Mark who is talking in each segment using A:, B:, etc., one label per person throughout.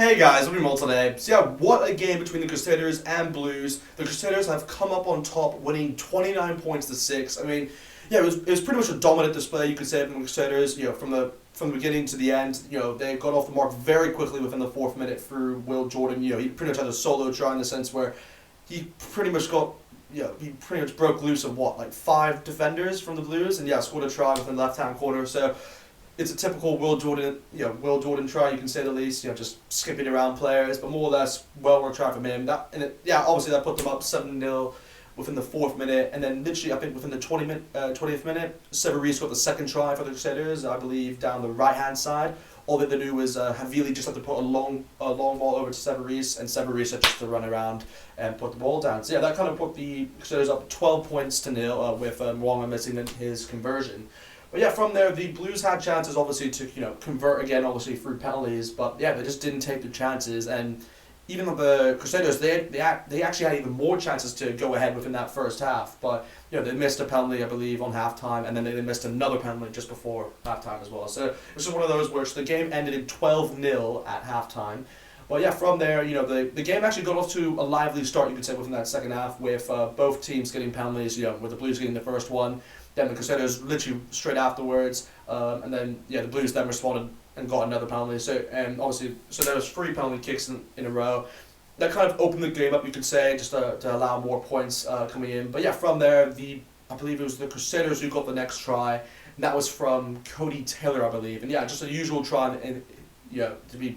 A: Hey guys, we'll be Mol today. So yeah, what a game between the Crusaders and Blues. The Crusaders have come up on top, winning 29 points to 6. I mean, yeah, it was pretty much a dominant display, you could say, from the Crusaders. From the beginning to the end, they got off the mark very quickly within the 4th minute through Will Jordan. He pretty much had a solo try in the sense where he pretty much broke loose of like 5 defenders from the Blues, and scored a try within the left-hand corner. So it's a typical Will Jordan try, you can say the least. Just skipping around players, but more or less well-worked try from him. Obviously that put them up 7-0 within the 4th minute, and then literally I think within the 20th minute, Severis got the second try for the Crusaders, I believe, down the right-hand side. All that they do is Havili just had to put a long ball over to Severis, and Severis had just to run around and put the ball down. So that kind of put the Crusaders up 12 points to 0 with Mwanga missing his conversion. But from there, the Blues had chances, obviously, to convert again, obviously through penalties. But they just didn't take the chances. And even though the Crusaders, they actually had even more chances to go ahead within that first half. But they missed a penalty, I believe, on halftime, and then they missed another penalty just before halftime as well. So it was just one of those where the game ended in 12-0 at halftime. But from there, the game actually got off to a lively start, you could say, within that second half, with both teams getting penalties. With the Blues getting the first one. Then the Crusaders literally straight afterwards, and then the Blues then responded and got another penalty. So there was 3 penalty kicks in a row. That kind of opened the game up, you could say, just to allow more points coming in. But from there, I believe it was the Crusaders who got the next try, and that was from Cody Taylor, I believe. And just a usual try, and to be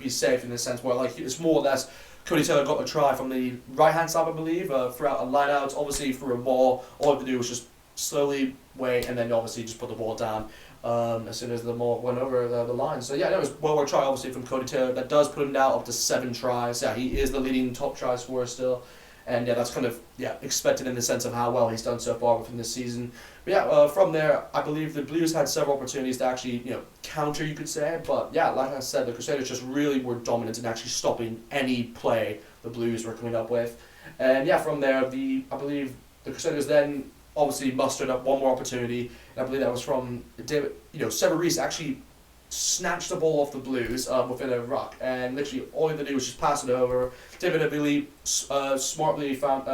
A: safe in the sense where it's more or less Cody Taylor got a try from the right hand side, I believe, throughout a line out, obviously through a ball. All he had to do was just slowly wait, and then obviously just put the ball down as soon as the ball went over the line. So that was well-worked try, obviously, from Cody Taylor. That does put him now up to 7 tries. He is the leading top try scorer still, and that's kind of expected in the sense of how well he's done so far within this season. But from there, I believe the Blues had several opportunities to actually counter, you could say. But like I said, the Crusaders just really were dominant in actually stopping any play the Blues were coming up with. And from there, I believe the Crusaders then obviously mustered up one more opportunity, and I believe that was from David. Severis actually snatched the ball off the Blues within a ruck, and literally all he had to do was just pass it over. David Havili smartly found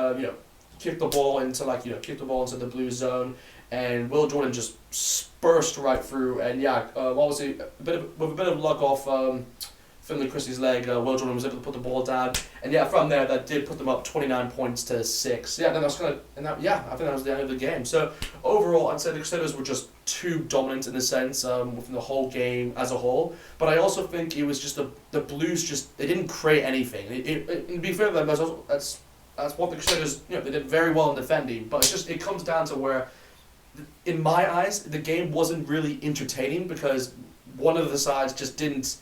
A: kicked the ball into the Blues zone, and Will Jordan just burst right through, and obviously with a bit of luck off Finley Christie's leg, Will Jordan was able to put the ball down, and from there that did put them up 29 points to 6. Then that was I think that was the end of the game. So overall, I'd say the Crusaders were just too dominant in a sense within the whole game as a whole. But I also think it was just the Blues they didn't create anything. To be fair to them, that's what the Crusaders they did very well in defending. But it comes down to where, in my eyes, the game wasn't really entertaining because one of the sides just didn't.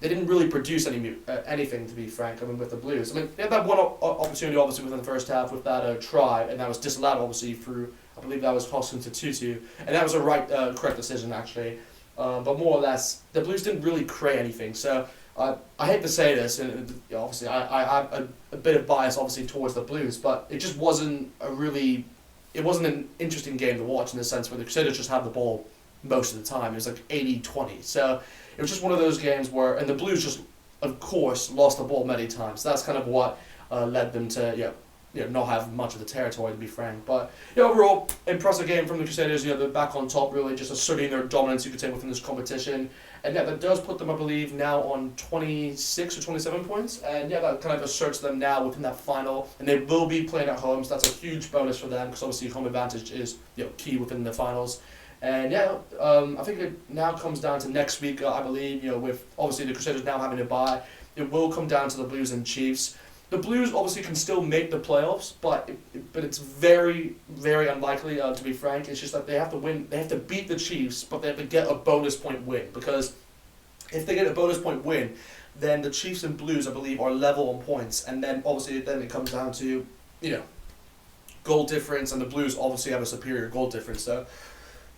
A: They didn't really produce anything, to be frank. With the Blues. They had that one opportunity, obviously, within the first half with that try, and that was disallowed, obviously, through, I believe that was Hoskins to Tutu, and that was a correct decision, actually. But more or less, the Blues didn't really create anything. So I hate to say this, and obviously, I have a bit of bias, obviously, towards the Blues, but it just wasn't it wasn't an interesting game to watch in the sense where the Crusaders just had the ball most of the time. It was like 80-20. So it was just one of those games where, and the Blues just, of course, lost the ball many times. So that's kind of what led them to, not have much of the territory, to be frank. But overall, impressive game from the Crusaders. They're back on top, really, just asserting their dominance, you could say, within this competition. And that does put them, I believe, now on 26 or 27 points. And that kind of asserts them now within that final. And they will be playing at home, so that's a huge bonus for them because obviously home advantage is key within the finals. And I think it now comes down to next week, I believe, with obviously the Crusaders now having a bye. It will come down to the Blues and Chiefs. The Blues obviously can still make the playoffs, but it's very, very unlikely, to be frank. It's just that they have to win. They have to beat the Chiefs, but they have to get a bonus point win. Because if they get a bonus point win, then the Chiefs and Blues, I believe, are level on points. And then obviously it comes down to, goal difference, and the Blues obviously have a superior goal difference. So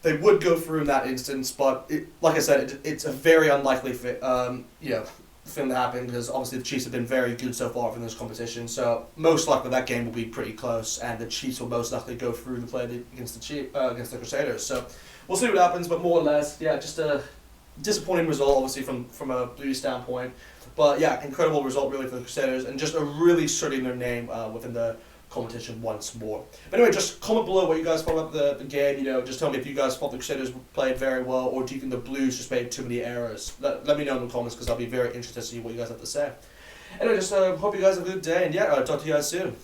A: they would go through in that instance, but like I said, it's a very unlikely thing to happen because obviously the Chiefs have been very good so far in this competition. So most likely that game will be pretty close, and the Chiefs will most likely go through the play against the Crusaders. So we'll see what happens, but more or less, just a disappointing result, obviously, from a Blues standpoint. But yeah, incredible result really for the Crusaders, and just a really asserting their name within the competition once more. But anyway, just comment below what you guys thought about the game. Just tell me if you guys thought the Crusaders played very well, or do you think the Blues just made too many errors? Let me know in the comments, because I'll be very interested to see what you guys have to say. Anyway, just hope you guys have a good day, and yeah, I'll talk to you guys soon.